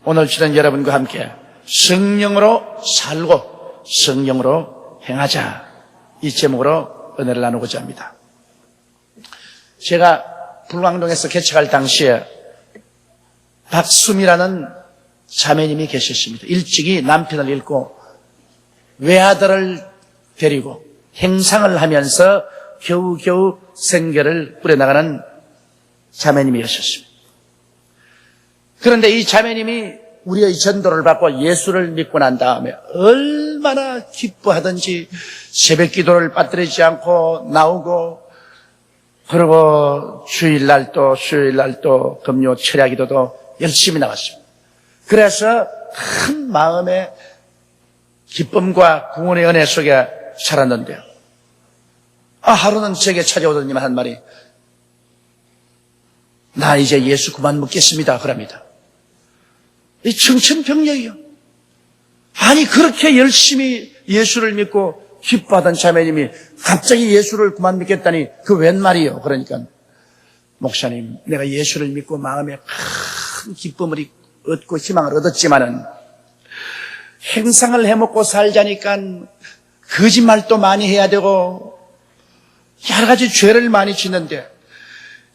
오늘 주는 여러분과 함께 성령으로 살고 성령으로 행하자, 이 제목으로 은혜를 나누고자 합니다. 제가 불광동에서 개척할 당시에 박수미라는 자매님이 계셨습니다. 일찍이 남편을 잃고 외아들을 데리고 행상을 하면서 겨우겨우 생계를 꾸려나가는 자매님이셨습니다. 그런데 이 자매님이 우리의 전도를 받고 예수를 믿고 난 다음에 얼마나 기뻐하든지 새벽 기도를 빠뜨리지 않고 나오고, 그리고 주일날도 수요일날도 금요 철야 기도도 열심히 나갔습니다. 그래서 큰 마음의 기쁨과 구원의 은혜 속에 살았는데요. 하루는 제게 찾아오더니만 한 말이, 나 이제 예수 그만 믿겠습니다 그럽니다. 이 청천벽력이요. 아니, 그렇게 열심히 예수를 믿고 기뻐하던 자매님이 갑자기 예수를 그만 믿겠다니 그 웬 말이요. 그러니까, 목사님, 내가 예수를 믿고 마음에 큰 기쁨을 얻고 희망을 얻었지만은 행상을 해먹고 살자니까 거짓말도 많이 해야 되고 여러 가지 죄를 많이 짓는데,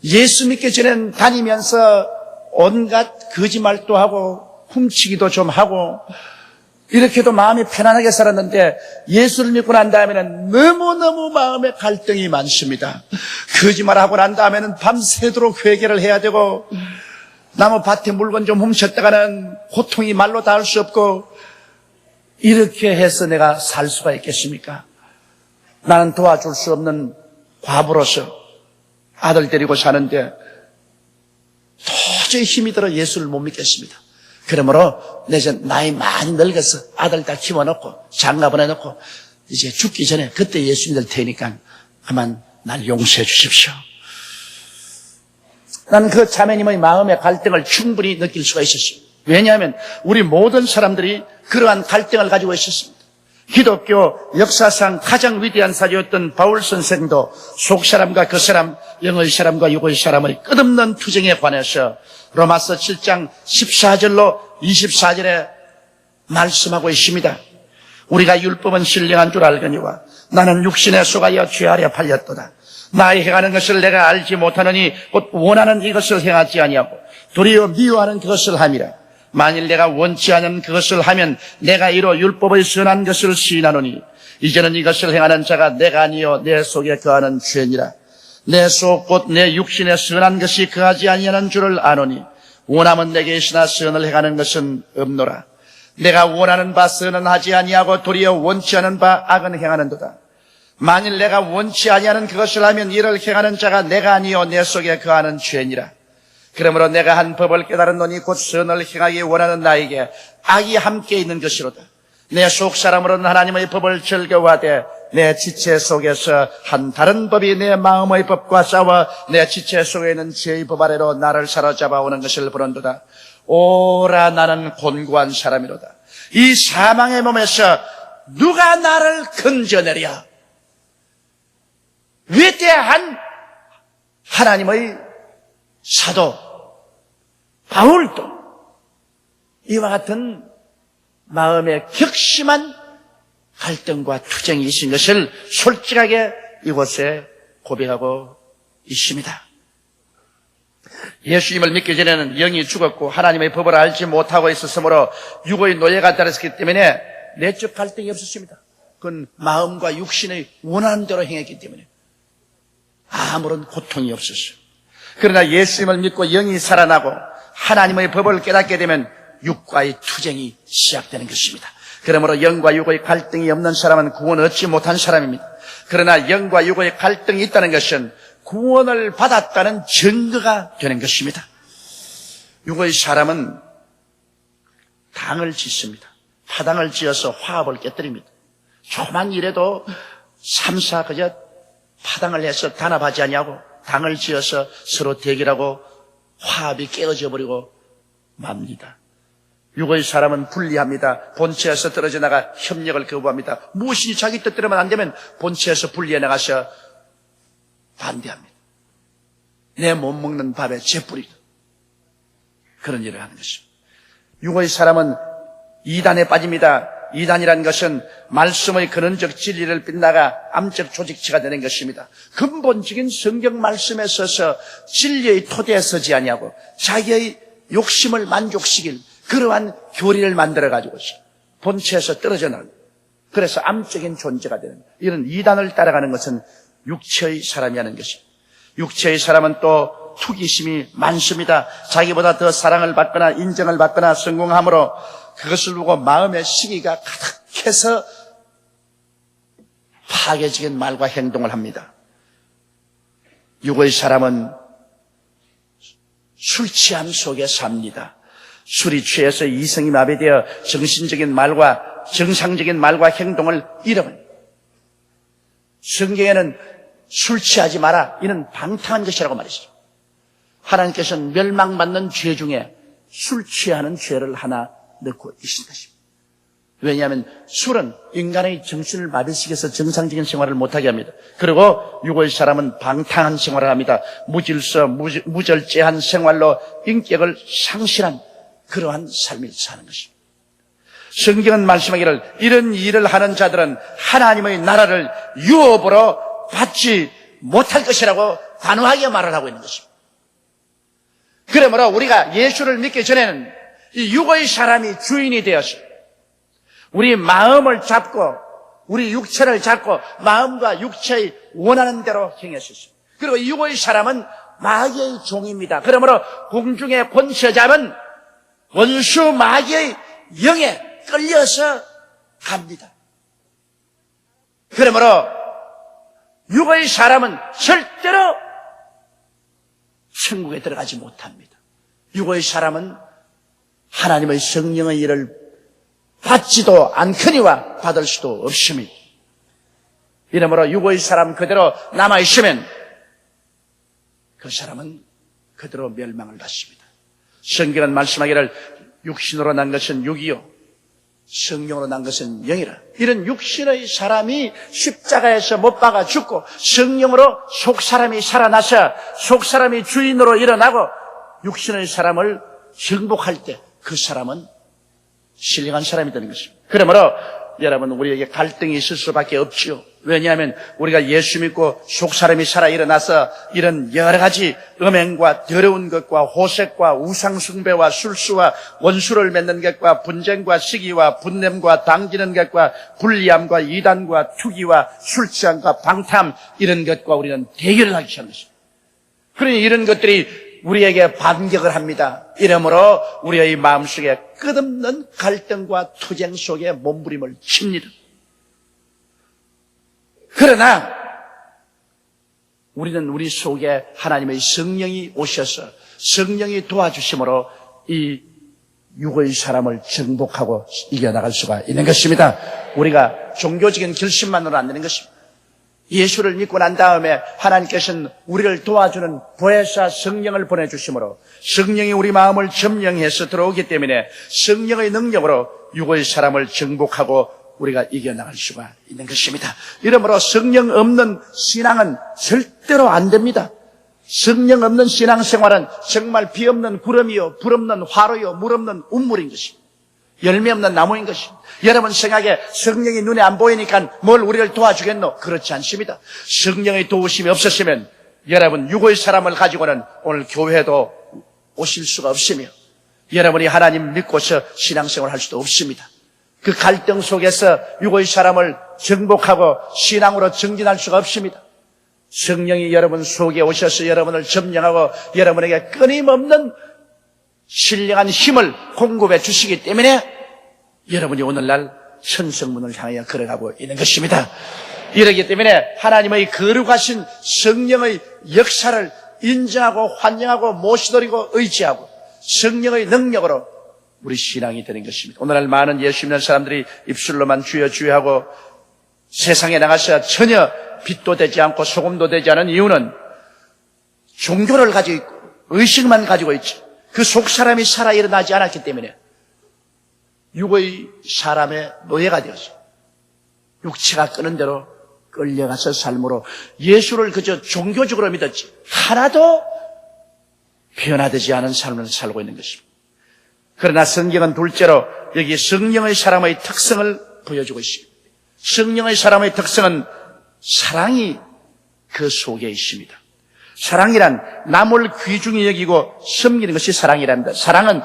예수 믿기 전엔 다니면서 온갖 거짓말도 하고 훔치기도 좀 하고 이렇게도 마음이 편안하게 살았는데, 예수를 믿고 난 다음에는 너무너무 마음에 갈등이 많습니다. 거짓말하고 난 다음에는 밤새도록 회개를 해야 되고, 나무 밭에 물건 좀 훔쳤다가는 고통이 말로 닿을 수 없고, 이렇게 해서 내가 살 수가 있겠습니까? 나는 도와줄 수 없는 과부로서 아들 데리고 사는데 도저히 힘이 들어 예수를 못 믿겠습니다. 그러므로 내 이제 나이 많이 늙어서 아들 다 키워놓고 장가 보내놓고 이제 죽기 전에 그때 예수 믿을 테니까 그만 날 용서해 주십시오. 나는 그 자매님의 마음의 갈등을 충분히 느낄 수가 있었습니다. 왜냐하면 우리 모든 사람들이 그러한 갈등을 가지고 있었습니다. 기독교 역사상 가장 위대한 사도였던 바울 선생도 속사람과 겉사람, 영의 사람과 육의 사람의 끝없는 투쟁에 관해서 로마서 7장 14절로 24절에 말씀하고 있습니다. 우리가 율법은 신령한 줄 알거니와 나는 육신에 속하여 죄 아래 팔렸도다. 나의 행하는 것을 내가 알지 못하느니 곧 원하는 이것을 행하지 아니하고 도리어 미워하는 그것을 함이라. 만일 내가 원치 않은 그것을 하면 내가 이로 율법의 선한 것을 시인하노니 이제는 이것을 행하는 자가 내가 아니요 내 속에 거하는 죄니라. 내 속 곧 내 육신에 선한 것이 거하지 아니하는 줄을 아노니 원함은 내게 있으나 선을 행하는 것은 없노라. 내가 원하는 바 선은 하지 아니하고 도리어 원치 않은 바 악은 행하는도다. 만일 내가 원치 아니하는 그것을 하면 이를 행하는 자가 내가 아니요 내 속에 거하는 죄니라. 그러므로 내가 한 법을 깨달았노니 곧 선을 행하기 원하는 나에게 악이 함께 있는 것이로다. 내 속사람으로는 하나님의 법을 즐거워하되 내 지체 속에서 한 다른 법이 내 마음의 법과 싸워 내 지체 속에 있는 죄의 법 아래로 나를 사로잡아오는 것을 보는도다. 오라, 나는 곤고한 사람이로다. 이 사망의 몸에서 누가 나를 건져내랴. 위대한 하나님의 사도 바울도 이와 같은 마음에 격심한 갈등과 투쟁이 있은 것을 솔직하게 이곳에 고백하고 있습니다. 예수님을 믿기 전에는 영이 죽었고 하나님의 법을 알지 못하고 있었으므로 육의 노예가 따랐기 때문에 내적 갈등이 없었습니다. 그건 마음과 육신의 원하는 대로 행했기 때문에 아무런 고통이 없었어요. 그러나 예수님을 믿고 영이 살아나고 하나님의 법을 깨닫게 되면 육과의 투쟁이 시작되는 것입니다. 그러므로 영과 육의 갈등이 없는 사람은 구원을 얻지 못한 사람입니다. 그러나 영과 육의 갈등이 있다는 것은 구원을 받았다는 증거가 되는 것입니다. 육의 사람은 당을 짓습니다. 파당을 지어서 화합을 깨뜨립니다. 조그만 일에도 3, 4 그저 파당을 해서 단합하지 아니하고 당을 지어서 서로 대결하고 화합이 깨어져 버리고 맙니다. 육의 사람은 분리합니다. 본체에서 떨어져 나가 협력을 거부합니다. 무엇이니 자기 뜻대로만 안 되면 본체에서 분리해 나가서 반대합니다. 내 못 먹는 밥에 재뿌리고 그런 일을 하는 것입니다. 육의 사람은 이단에 빠집니다. 이단이란 것은 말씀의 근원적 진리를 빗나가 암적 조직체가 되는 것입니다. 근본적인 성경 말씀에 서서 진리의 토대에 서지 아니하고 자기의 욕심을 만족시킬 그러한 교리를 만들어가지고 본체에서 떨어져 나가는, 그래서 암적인 존재가 되는, 이런 이단을 따라가는 것은 육체의 사람이 하는 것입니다. 육체의 사람은 또 투기심이 많습니다. 자기보다 더 사랑을 받거나 인정을 받거나 성공함으로 그것을 보고 마음의 시기가 가득해서 파괴적인 말과 행동을 합니다. 육의 사람은 술 취함 속에 삽니다. 술이 취해서 이성이 마비되어 정신적인 말과 정상적인 말과 행동을 잃어버립니다. 성경에는 술 취하지 마라, 이는 방탕한 것이라고 말했어요. 하나님께서는 멸망받는 죄 중에 술 취하는 죄를 하나 넣고 계신 것입니다. 왜냐하면 술은 인간의 정신을 마비시켜서 정상적인 생활을 못하게 합니다. 그리고 육의 사람은 방탕한 생활을 합니다. 무질서, 무절제한 생활로 인격을 상실한 그러한 삶을 사는 것입니다. 성경은 말씀하기를 이런 일을 하는 자들은 하나님의 나라를 유업으로 받지 못할 것이라고 단호하게 말을 하고 있는 것입니다. 그러므로 우리가 예수를 믿기 전에는 이 육의 사람이 주인이 되어서 우리 마음을 잡고 우리 육체를 잡고 마음과 육체의 원하는 대로 행했었습니다. 그리고 이 육의 사람은 마귀의 종입니다. 그러므로 공중의 권세 잡은 원수 마귀의 영에 끌려서 갑니다. 그러므로 육의 사람은 절대로 천국에 들어가지 못합니다. 육의 사람은 하나님의 성령의 일을 받지도 않거니와 받을 수도 없습니다. 이러므로 육의 사람 그대로 남아있으면 그 사람은 그대로 멸망을 받습니다. 성경은 말씀하기를 육신으로 난 것은 육이요 성령으로 난 것은 영이라. 이런 육신의 사람이 십자가에서 못 박아 죽고 성령으로 속사람이 살아나서 속사람이 주인으로 일어나고 육신의 사람을 정복할 때 그 사람은 신령한 사람이 되는 것입니다. 그러므로 여러분 우리에게 갈등이 있을 수밖에 없지요. 왜냐하면 우리가 예수 믿고 속사람이 살아 일어나서 이런 여러 가지 음행과 더러운 것과 호색과 우상숭배와 술수와 원수를 맺는 것과 분쟁과 시기와 분냄과 당기는 것과 불리함과 이단과 투기와 술취함과 방탐 이런 것과 우리는 대결을 하기 시작합니다. 그러니 이런 것들이 우리에게 반격을 합니다. 이러므로 우리의 마음속에 끝없는 갈등과 투쟁 속에 몸부림을 칩니다. 그러나 우리는 우리 속에 하나님의 성령이 오셔서 성령이 도와주심으로 이 육의 사람을 정복하고 이겨나갈 수가 있는 것입니다. 우리가 종교적인 결심만으로 안 되는 것입니다. 예수를 믿고 난 다음에 하나님께서는 우리를 도와주는 보혜사 성령을 보내주심으로 성령이 우리 마음을 점령해서 들어오기 때문에 성령의 능력으로 육의 사람을 정복하고 우리가 이겨나갈 수가 있는 것입니다. 이러므로 성령 없는 신앙은 절대로 안 됩니다. 성령 없는 신앙생활은 정말 비 없는 구름이요, 불 없는 화로요, 물 없는 운물인 것입니다. 열매 없는 나무인 것입니다. 여러분 생각에 성령이 눈에 안 보이니까 뭘 우리를 도와주겠노? 그렇지 않습니다. 성령의 도우심이 없었으면 여러분 육의 사람을 가지고는 오늘 교회도 오실 수가 없으며 여러분이 하나님 믿고서 신앙생활을 할 수도 없습니다. 그 갈등 속에서 육의 사람을 정복하고 신앙으로 정진할 수가 없습니다. 성령이 여러분 속에 오셔서 여러분을 점령하고 여러분에게 끊임없는 신령한 힘을 공급해 주시기 때문에 여러분이 오늘날 천성문을 향하여 걸어가고 있는 것입니다. 이러기 때문에 하나님의 거룩하신 성령의 역사를 인정하고 환영하고 모시드리고 의지하고 성령의 능력으로 우리 신앙이 되는 것입니다. 오늘날 많은 예수 믿는 사람들이 입술로만 주여 주여 하고 세상에 나가서 전혀 빛도 되지 않고 소금도 되지 않은 이유는 종교를 가지고 있고 의식만 가지고 있죠. 그 속사람이 살아 일어나지 않았기 때문에 육의 사람의 노예가 되었어요. 육체가 끄는 대로 끌려가서 삶으로 예수를 그저 종교적으로 믿었지 하나도 변화되지 않은 삶을 살고 있는 것입니다. 그러나 성경은 둘째로 여기 성령의 사람의 특성을 보여주고 있습니다. 성령의 사람의 특성은 사랑이 그 속에 있습니다. 사랑이란 남을 귀중히 여기고 섬기는 것이 사랑이랍니다. 사랑은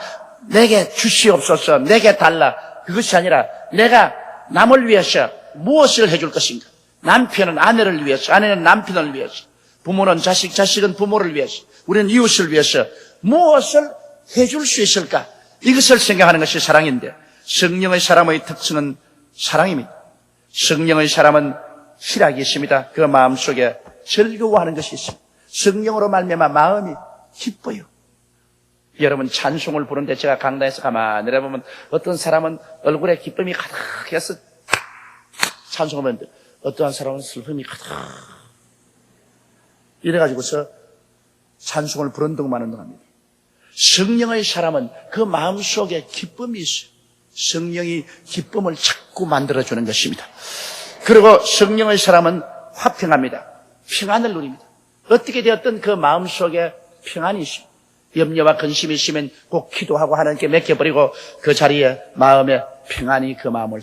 내게 주시옵소서, 내게 달라, 그것이 아니라 내가 남을 위해서 무엇을 해줄 것인가. 남편은 아내를 위해서, 아내는 남편을 위해서, 부모는 자식, 자식은 부모를 위해서, 우리는 이웃을 위해서 무엇을 해줄 수 있을까, 이것을 생각하는 것이 사랑인데, 성령의 사람의 특성은 사랑입니다. 성령의 사람은 희락이 있습니다. 그 마음속에 즐거워하는 것이 있습니다. 성령으로 말미암아 마음이 기뻐요. 여러분 찬송을 부르는데 제가 강단에서 가만히 내려보면 어떤 사람은 얼굴에 기쁨이 가득해서 찬송하면 어떠한 사람은 슬픔이 가득 이래가지고서 찬송을 부른 동안 하는 동안입니다. 성령의 사람은 그 마음속에 기쁨이 있어요. 성령이 기쁨을 자꾸 만들어주는 것입니다. 그리고 성령의 사람은 화평합니다. 평안을 누립니다. 어떻게 되었든 그 마음속에 평안이 있습니다. 염려와 근심이 있으면 꼭 기도하고 하나님께 맡겨버리고 그 자리에 마음의 평안이 그 마음을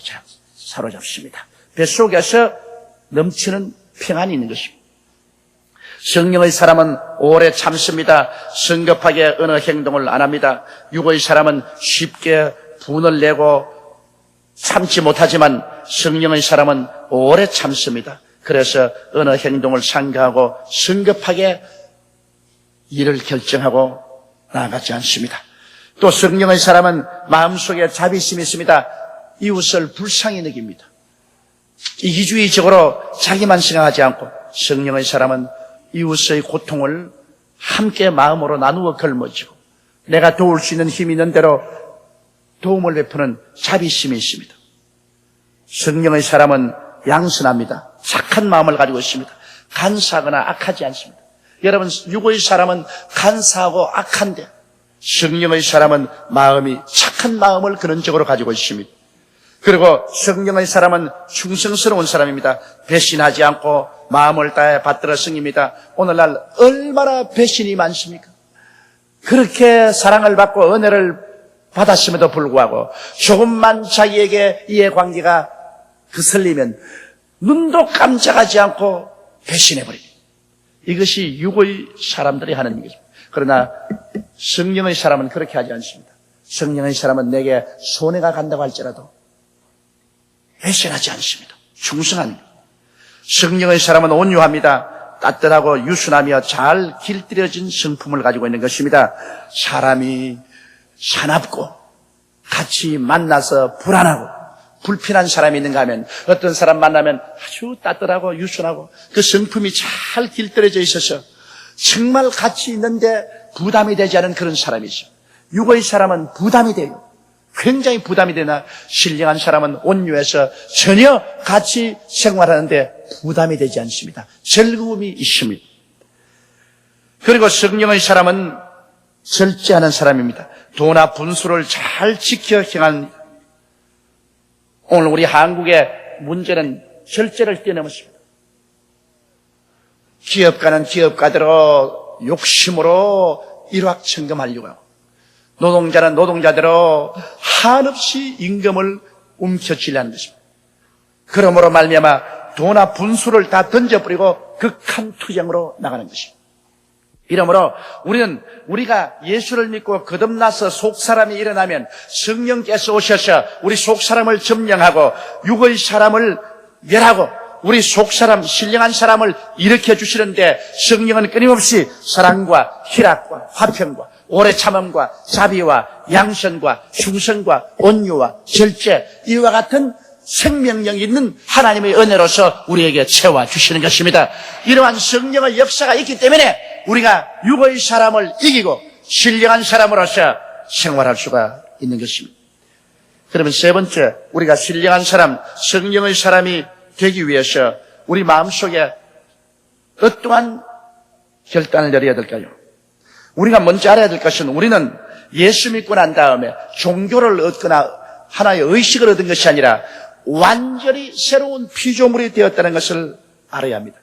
사로잡습니다. 뱃속에서 넘치는 평안이 있는 것입니다. 성령의 사람은 오래 참습니다. 성급하게 어느 행동을 안 합니다. 육의 사람은 쉽게 분을 내고 참지 못하지만 성령의 사람은 오래 참습니다. 그래서 어느 행동을 상가하고 성급하게 일을 결정하고 나아가지 않습니다. 또 성령의 사람은 마음속에 자비심이 있습니다. 이웃을 불쌍히 여깁니다. 이기주의적으로 자기만 생각하지 않고 성령의 사람은 이웃의 고통을 함께 마음으로 나누어 걸머지고 내가 도울 수 있는 힘이 있는 대로 도움을 베푸는 자비심이 있습니다. 성령의 사람은 양선합니다. 착한 마음을 가지고 있습니다. 간사하거나 악하지 않습니다. 여러분 육의 사람은 간사하고 악한데 성령의 사람은 마음이 착한 마음을 근원적으로 가지고 있습니다. 그리고 성령의 사람은 충성스러운 사람입니다. 배신하지 않고 마음을 다해 받들어 승입니다. 오늘날 얼마나 배신이 많습니까? 그렇게 사랑을 받고 은혜를 받았음에도 불구하고 조금만 자기에게 이해관계가 거슬리면 눈도 깜짝하지 않고 배신해버립니다. 이것이 육의 사람들이 하는 일입니다. 그러나 성령의 사람은 그렇게 하지 않습니다. 성령의 사람은 내게 손해가 간다고 할지라도 배신하지 않습니다. 충성합니다. 성령의 사람은 온유합니다. 따뜻하고 유순하며 잘 길들여진 성품을 가지고 있는 것입니다. 사람이 사납고 같이 만나서 불안하고 불편한 사람이 있는가 하면 어떤 사람 만나면 아주 따뜻하고 유순하고 그 성품이 잘 길들여져 있어서 정말 같이 있는데 부담이 되지 않은 그런 사람이죠. 육의 사람은 부담이 돼요. 굉장히 부담이 되나 신령한 사람은 온유해서 전혀 같이 생활하는데 부담이 되지 않습니다. 즐거움이 있습니다. 그리고 성령의 사람은 절제하는 사람입니다. 도나 분수를 잘 지켜 행한 오늘 우리 한국의 문제는 절제를 뛰어넘었습니다. 기업가는 기업가대로 욕심으로 일확천금하려고 하고 노동자는 노동자대로 한없이 임금을 움켜쥐려는 것입니다. 그러므로 말미암아 도나 분수를 다 던져버리고 극한 투쟁으로 나가는 것입니다. 이러므로 우리가 예수를 믿고 거듭나서 속사람이 일어나면 성령께서 오셔서 우리 속사람을 점령하고 육의 사람을 멸하고 우리 속사람, 신령한 사람을 일으켜 주시는데 성령은 끊임없이 사랑과 희락과 화평과 오래 참음과 자비와 양선과 충성과 온유와 절제 이와 같은 생명력이 있는 하나님의 은혜로서 우리에게 채워주시는 것입니다. 이러한 성령의 역사가 있기 때문에 우리가 육의 사람을 이기고 신령한 사람으로서 생활할 수가 있는 것입니다. 그러면 세 번째, 우리가 신령한 사람, 성령의 사람이 되기 위해서 우리 마음속에 어떠한 결단을 내려야 될까요? 우리가 먼저 알아야 될 것은 우리는 예수 믿고 난 다음에 종교를 얻거나 하나의 의식을 얻은 것이 아니라 완전히 새로운 피조물이 되었다는 것을 알아야 합니다.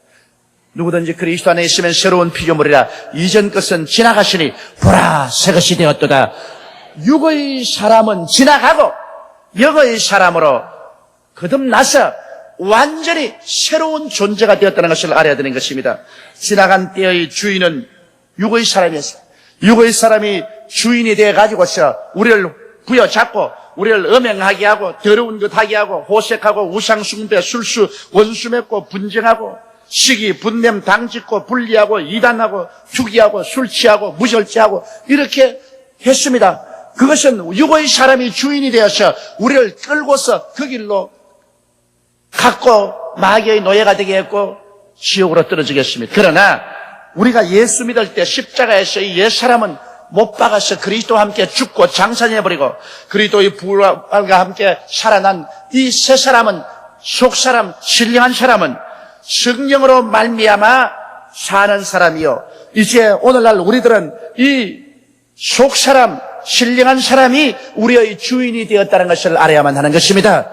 누구든지 그리스도 안에 있으면 새로운 피조물이라 이전 것은 지나가시니 보라 새 것이 되었도다. 육의 사람은 지나가고 영의 사람으로 거듭나서 완전히 새로운 존재가 되었다는 것을 알아야 되는 것입니다. 지나간 때의 주인은 육의 사람이었어요. 육의 사람이 주인이 되어가지고서 우리를 부여잡고 우리를 음행하게 하고 더러운 것 하게 하고 호색하고 우상숭배, 술수, 원수 맺고 분쟁하고 시기, 분냄, 당짓고 분리하고 이단하고 투기하고 술 취하고 무절제하고 이렇게 했습니다. 그것은 육의 사람이 주인이 되어서 우리를 끌고서 그 길로 갖고 마귀의 노예가 되게 했고 지옥으로 떨어지게 했습니다. 그러나 우리가 예수 믿을 때 십자가에서 이 옛사람은 못 박아서 그리스도와 함께 죽고 장사해버리고 그리스도의 부활과 함께 살아난 이 새 사람은 속사람, 신령한 사람은 성령으로 말미암아 사는 사람이요. 이제 오늘날 우리들은 이 속사람, 신령한 사람이 우리의 주인이 되었다는 것을 알아야만 하는 것입니다.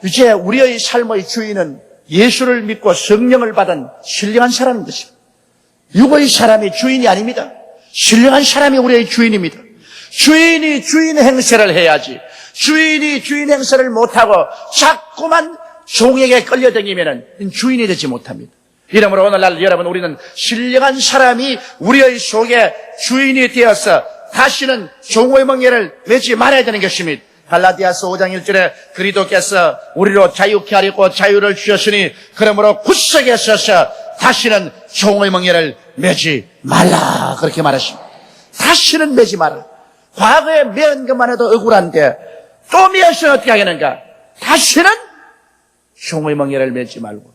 이제 우리의 삶의 주인은 예수를 믿고 성령을 받은 신령한 사람인 것입니다. 육의 사람이 주인이 아닙니다. 신령한 사람이 우리의 주인입니다. 주인이 주인 행세를 해야지. 주인이 주인 행세를 못하고 자꾸만 종에게 끌려다니면 주인이 되지 못합니다. 이러므로 오늘날 여러분 우리는 신령한 사람이 우리의 속에 주인이 되어서 다시는 종의 멍에를 매지 말아야 되는 것입니다. 갈라디아서 5장 1절에 그리스도께서 우리로 자유케 하려고 자유를 주셨으니 그러므로 굳세게 서서 다시는 종의 멍에를 매지 말라 그렇게 말하십니다. 다시는 매지 마라. 과거에 매은 것만 해도 억울한데 또 매어서 어떻게 하겠는가? 다시는 종의 멍에를 매지 말고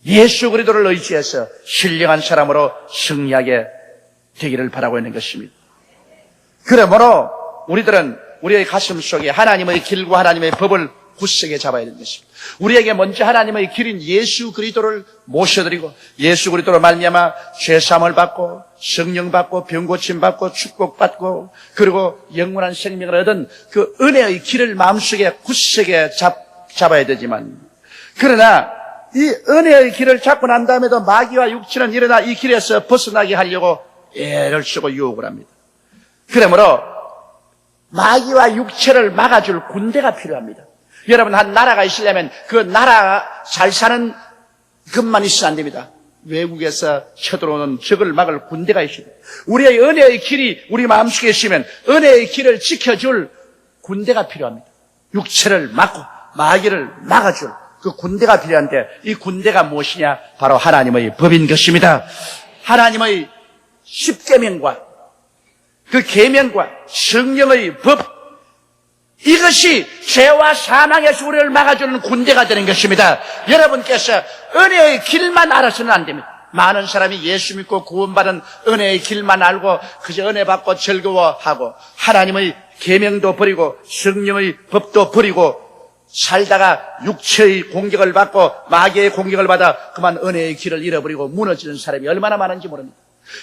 예수 그리스도를 의지해서 신령한 사람으로 승리하게 되기를 바라고 있는 것입니다. 그러므로 우리들은 우리의 가슴 속에 하나님의 길과 하나님의 법을 굳세게 잡아야 되는 것입니다. 우리에게 먼저 하나님의 길인 예수 그리스도를 모셔드리고 예수 그리스도로 말미암아 죄사함을 받고 성령 받고 병고침 받고 축복 받고 그리고 영원한 생명을 얻은 그 은혜의 길을 마음속에 굳세게 잡아야 되지만 그러나 이 은혜의 길을 잡고 난 다음에도 마귀와 육체는 일어나 이 길에서 벗어나게 하려고 애를 쓰고 유혹을 합니다. 그러므로 마귀와 육체를 막아줄 군대가 필요합니다. 여러분 한 나라가 있으려면 그 나라 잘 사는 것만 있어도 안 됩니다. 외국에서 쳐들어오는 적을 막을 군대가 있어야 됩니다. 우리의 은혜의 길이 우리 마음속에 있으면 은혜의 길을 지켜줄 군대가 필요합니다. 육체를 막고 마귀를 막아줄 그 군대가 필요한데 이 군대가 무엇이냐? 바로 하나님의 법인 것입니다. 하나님의 십계명과 그 계명과 성령의 법 이것이 죄와 사망에서 우리를 막아주는 군대가 되는 것입니다. 여러분께서 은혜의 길만 알아서는 안 됩니다. 많은 사람이 예수 믿고 구원받은 은혜의 길만 알고 그저 은혜 받고 즐거워하고 하나님의 계명도 버리고 성령의 법도 버리고 살다가 육체의 공격을 받고 마귀의 공격을 받아 그만 은혜의 길을 잃어버리고 무너지는 사람이 얼마나 많은지 모릅니다.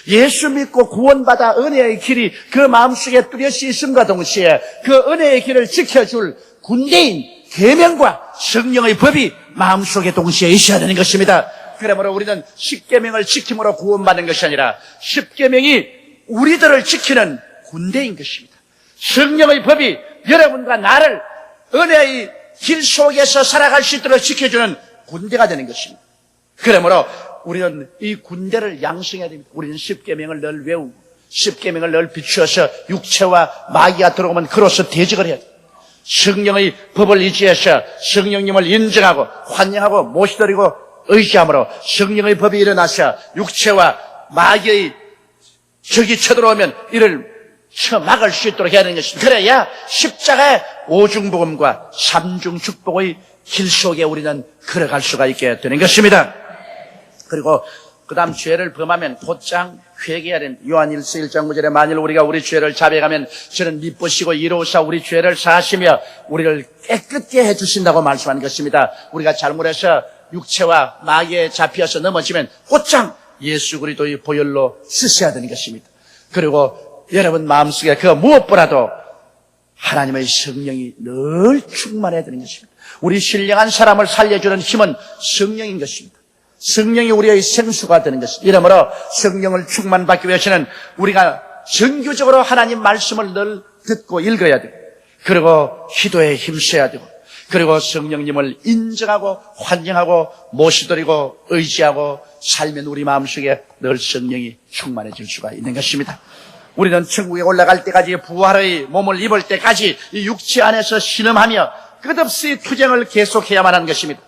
예수 믿고 구원받아 은혜의 길이 그 마음속에 뚜렷이 있음과 동시에 그 은혜의 길을 지켜줄 군대인 계명과 성령의 법이 마음속에 동시에 있어야 되는 것입니다. 그러므로 우리는 십계명을 지킴으로 구원받는 것이 아니라 십계명이 우리들을 지키는 군대인 것입니다. 성령의 법이 여러분과 나를 은혜의 길 속에서 살아갈 수 있도록 지켜주는 군대가 되는 것입니다. 그러므로 우리는 이 군대를 양성해야 됩니다. 우리는 십계명을 늘 외우고 십계명을 늘 비추어서 육체와 마귀가 들어오면 그로서 대적을 해야 됩니다. 성령의 법을 의지해서 성령님을 인정하고 환영하고 모시드리고 의지함으로 성령의 법이 일어나서 육체와 마귀의 적이 쳐들어오면 이를 막을 수 있도록 해야 되는 것입니다. 그래야 십자가의 오중복음과 삼중축복의 길 속에 우리는 걸어갈 수가 있게 되는 것입니다. 그리고 그 다음 죄를 범하면 곧장 회개해야 됩니다. 요한일서 1장 9절에 만일 우리가 우리 죄를 자백하면 저는 미쁘시고 이로우사 우리 죄를 사하시며 우리를 깨끗게 해주신다고 말씀하는 것입니다. 우리가 잘못해서 육체와 마귀에 잡혀서 넘어지면 곧장 예수 그리스도의 보혈로 씻어야 되는 것입니다. 그리고 여러분 마음속에 그 무엇보다도 하나님의 성령이 늘 충만해야 되는 것입니다. 우리 신령한 사람을 살려주는 힘은 성령인 것입니다. 성령이 우리의 생수가 되는 것입니다. 이러므로 성령을 충만받기 위해서는 우리가 정규적으로 하나님 말씀을 늘 듣고 읽어야 되고, 그리고 기도에 힘써야 되고, 그리고 성령님을 인정하고 환영하고 모시드리고 의지하고 살면 우리 마음속에 늘 성령이 충만해질 수가 있는 것입니다. 우리는 천국에 올라갈 때까지, 부활의 몸을 입을 때까지 이 육체 안에서 신음하며 끝없이 투쟁을 계속해야만 하는 것입니다.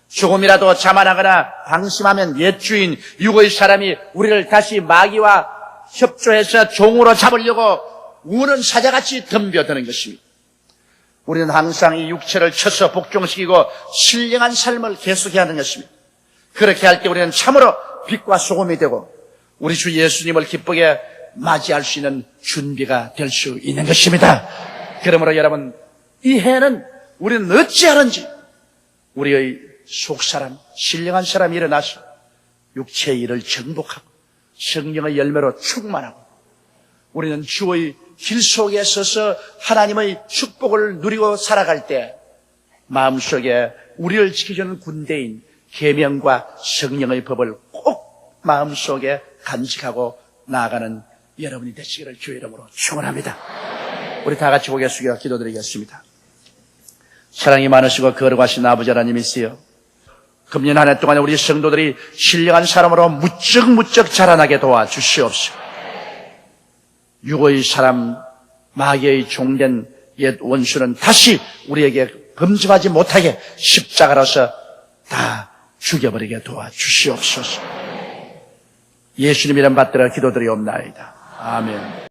조금이라도 자만하거나 방심하면 옛 주인 육의 사람이 우리를 다시 마귀와 협조해서 종으로 잡으려고 우는 사자같이 덤벼드는 것입니다. 우리는 항상 이 육체를 쳐서 복종시키고 신령한 삶을 계속해야 하는 것입니다. 그렇게 할 때 우리는 참으로 빛과 소금이 되고 우리 주 예수님을 기쁘게 맞이할 수 있는 준비가 될 수 있는 것입니다. 그러므로 여러분, 이 해는 우리는 어찌하는지 우리의 속사람, 신령한 사람이 일어나서 육체의 일을 정복하고 성령의 열매로 충만하고 우리는 주의 길 속에 서서 하나님의 축복을 누리고 살아갈 때 마음속에 우리를 지켜주는 군대인 계명과 성령의 법을 꼭 마음속에 간직하고 나아가는 여러분이 되시기를 주의 이름으로 축원합니다. 우리 다 같이 고개 숙여 기도드리겠습니다. 사랑이 많으시고 거룩하신 아버지 하나님이시여, 금년 한 해 동안에 우리 성도들이 신령한 사람으로 무척 자라나게 도와주시옵소서. 육의 사람, 마귀의 종된 옛 원수는 다시 우리에게 범접하지 못하게 십자가로서 다 죽여버리게 도와주시옵소서. 예수님 이름 받들어 기도드리옵나이다. 아멘.